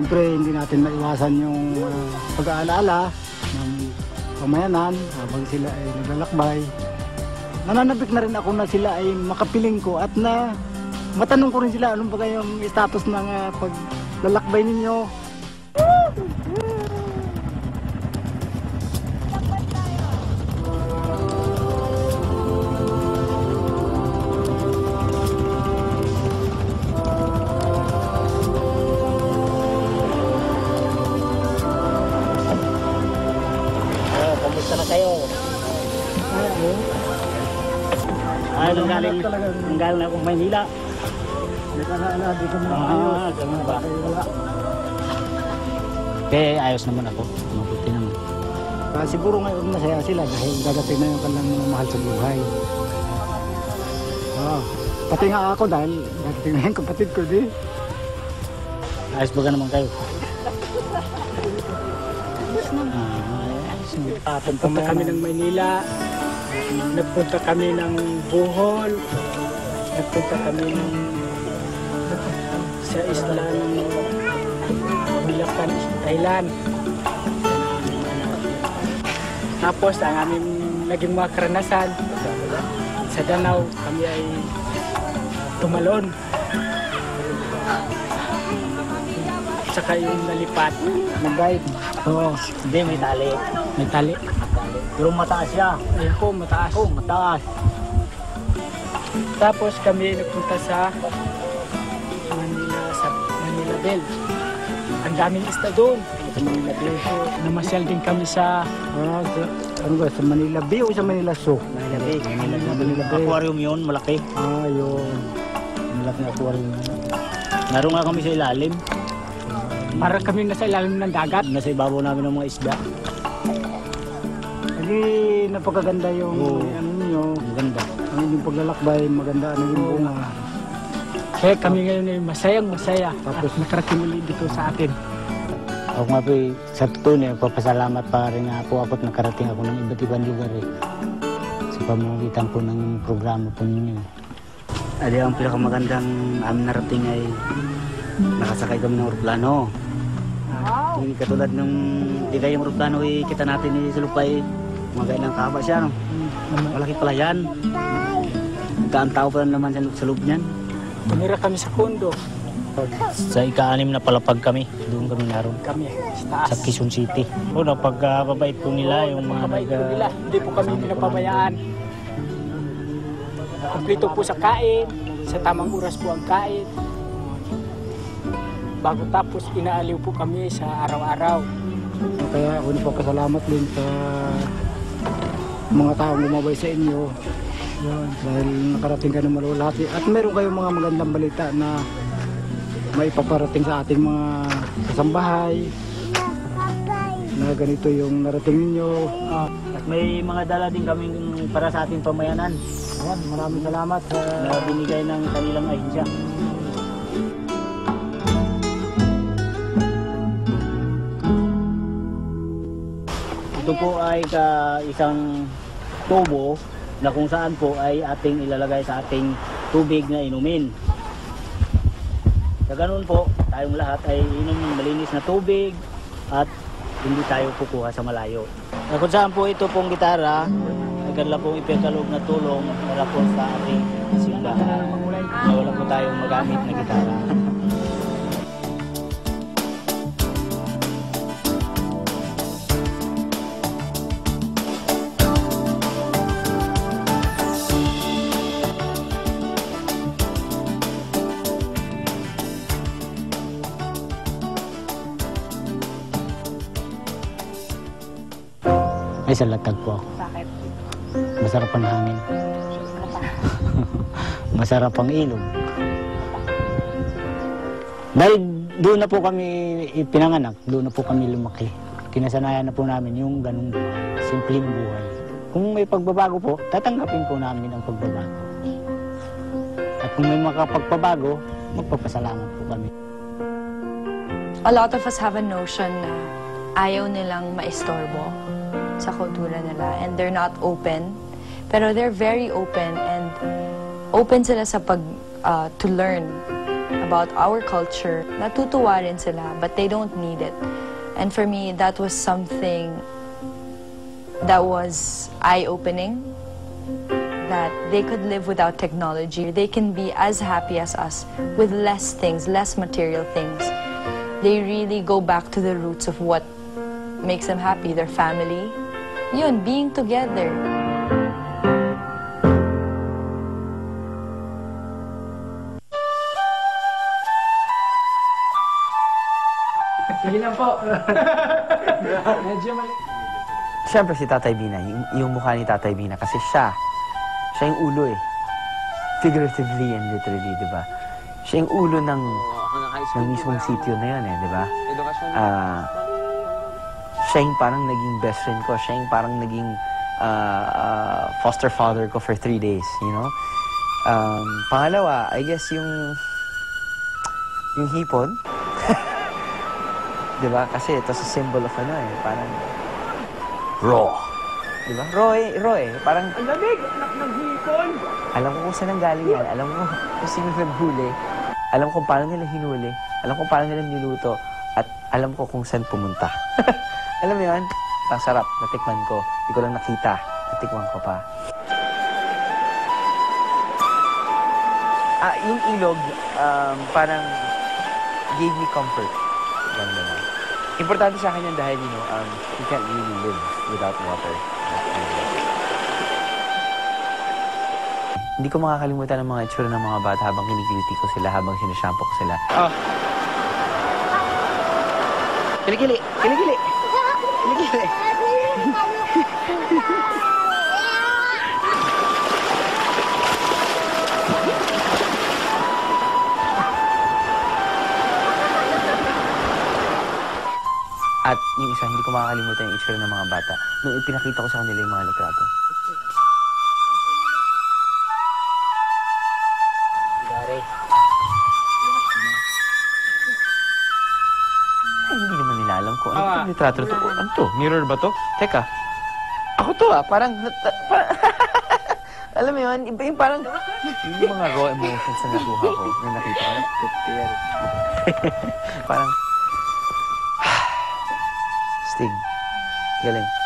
Siyempre, hindi natin maiwasan yung pag-aalaala ng pamayanan habang sila ay naglalakbay. Nananabik na rin ako na sila ay makapiling ko at na matanong ko rin sila anong ba yung status ng paglalakbay ninyo. Kamusta na kayo? Nanggaling na akong Maynila. Nagkakaala, di ko na kayo. Ganun ba? Wala. Ayos naman ako. Mabuti naman. Siguro ngayon masaya sila dahil dadating na yung kanilang mga mahal sa buhay. Pati nga ako dahil dadating na yung kapatid ko, di. Ayos ba naman kayo? Punta kami ng Maynila, nagpunta kami ng Bohol, nagpunta kami sa isla ng Bulacan, Thailand. Tapos ang aming naging mga karanasan sa Danau, kami ay tumalon. Saka yung nalipat, Mag-guide. Oo, Hindi, may tali. may tali. Pero mataas siya. Ayun po, mataas. Oo, mataas. Tapos kami nagpunta sa Manila Bay. Ang daming isda doon. Sa Manila Bay. Namasyal din kami sa Ano ba, sa Manila Bay o sa Manila Zoo? Manila Bay. Manila Bay. Aquarium yun, malaki. Yun. Malaking aquarium. Naroon nga kami sa ilalim. para kami nasa ilalim ng dagat. Nasa ibabaw namin ng mga isda. Hindi napakaganda yung ano niyo. Maganda. Ang inyong paglalakbay, maganda ang inyong bunga. Kaya kami ngayon ay masayang masaya. Tapos nakarating ulit dito sa atin. Ako nga po, sa totoo niya, papasalamat pa rin nga po ako at nakarating ako ng iba't ibang lugar sa pamamagitan po ng programa po ninyo. Adi, ang pinakamagandang aming narating ay nakasakay kami ng aeroplano. Hindi katulad nung digay yung aeroplano, kita natin sa lupay, mga ng kaba siya. No? Malaki pala yan. Kaan tao pa naman sa loob niyan. Tumira kami sa kondo. Sa ika-6 na palapag kami, doon kami naroon. Kami sa taas. Sa Quezon City. O, napagpapabait po nila yung mga Kabait po nila. Hindi po kami pinapabayaan. Kompleto po sa kain. Sa tamang oras po ang kain. Bago tapos, inaaliw po kami sa araw-araw. Kaya ako nagpapasalamat din sa mga taong lumabay sa inyo. Yun, dahil nakarating ka ng malulati. At meron kayong mga magandang balita na may paparating sa ating mga kasambahay. Na ganito yung narating ninyo. At may mga dala din kami para sa ating pamayanan. Ayan, maraming salamat sa Na binigay ng kanilang ahensya. Ito po ay isang tubo na kung saan po ay ating ilalagay sa ating tubig na inumin. Sa ganun po, tayong lahat ay inom ng malinis na tubig at hindi tayo kukuha sa malayo. Kung saan po ito pong gitara, ay kanila pong ipagkaloob na tulong para po sa ating simbahan na wala po tayong magamit na gitara. Ay, sa latag po ako. Bakit? Masarap ang hangin. Masarap ang ilog. Dahil doon na po kami pinanganak, doon na po kami lumaki. Kinasanayan na po namin yung ganung buhay, simpleng buhay. Kung may pagbabago po, tatanggapin po namin ang pagbabago. At kung may makapagpabago, magpapasalamat po kami. A lot of us have a notion na ayaw nilang maistorbo sa kultura nila and they're not open. Pero they're very open and open sila sa to learn about our culture, natutuwa rin sila, but they don't need it. And for me, that was something that was eye-opening, that they could live without technology. They can be as happy as us with less things, less material things. They really go back to the roots of what makes them happy, their family. Yun, being together. Sige lang po. Medyo mali. Siyempre si Tatay Bina, yung mukha ni Tatay Bina, kasi siya yung ulo eh. Figuratively and literally, di ba? Siya yung ulo ng mismong sitio na yun eh, di ba? Siya yung parang naging best friend ko, siya yung parang naging foster father ko for 3 days, you know? Pangalawa, I guess yung hipon. Di ba? Kasi ito sa symbol of ano eh, parang raw. Di ba? Raw eh. Parang Ang lamig! Anak ng hipon! alam ko kung saan ang galing yan. Alam ko kung sino naghuli. Alam ko kung paano nila hinuli. Alam ko kung paano nila niluto. At alam ko kung saan pumunta. Alam mo yun? Ang sarap. Natikman ko. Hindi ko lang nakita. Natikman ko pa. Yung ilog, parang gave me comfort. Ganun na lang. Importante sa akin yan dahil, you know, you can't really live without water. Hindi ko makakalimutan ang mga itsura ng mga bata habang kinikiliti ko sila, habang sinashampoo ko sila. Oh! Kilikili! Kilikili! Kilikili! At yung isa, hindi ko makakalimutan yung itsura ng mga bata nung ipinakita ko sa kanila yung mga litrato. Ay, hindi naman nila alam ko. Ano yung litrato na to? Ano to? Mirror ba to? Teka. Ako to parang alam mo yun, iba yung parang yung mga raw emotions na nakuha ko, na nakita ko. Parang Stig. Galing.